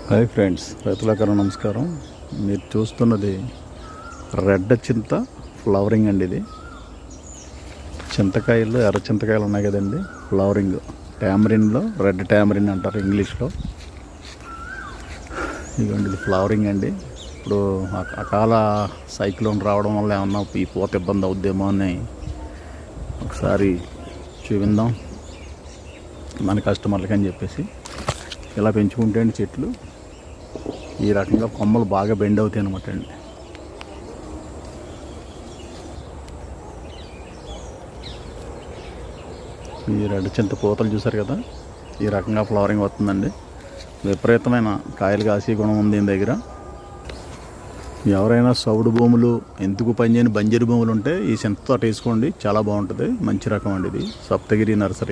Hi friends, రైతులకు నమస్కారం. మీరు చూస్తున్నది రెడ్ చింత ఫ్లవరింగ్ అండి. ఇది చింతకాయలు, ఎర్ర చింతకాయలు ఉన్నాయి కదండి, ఫ్లవరింగ్ టామరిన్లో రెడ్ టామరిన్ అంటారు ఇంగ్లీష్లో. ఇదిగోండి, ఇది ఫ్లవరింగ్ అండి. ఇప్పుడు అకాల సైక్లోన్ రావడం వల్ల ఏమన్నా ఈ పూత ఇబ్బంది అవుద్దేమో అని ఒకసారి చూపిందాం మన కస్టమర్లకి అని చెప్పేసి. ఇలా పెంచుకుంటే అండి చెట్లు ఈ రకంగా కొమ్మలు బాగా బెండ్ అవుతాయి అన్నమాట అండి. ఈ రెడ్ చింత పూతలు చూసారు కదా, ఈ రకంగా ఫ్లవరింగ్ వస్తుందండి. విపరీతమైన కాయలు కాసే గుణం ఉంది దీని దగ్గర. ఎవరైనా సౌడు భూములు, ఎందుకు పనిచేయని బంజరు భూములు ఉంటే ఈ చింత తోట వేసుకోండి, చాలా బాగుంటుంది. మంచి రకం అండి ఇది, సప్తగిరి నర్సరీ.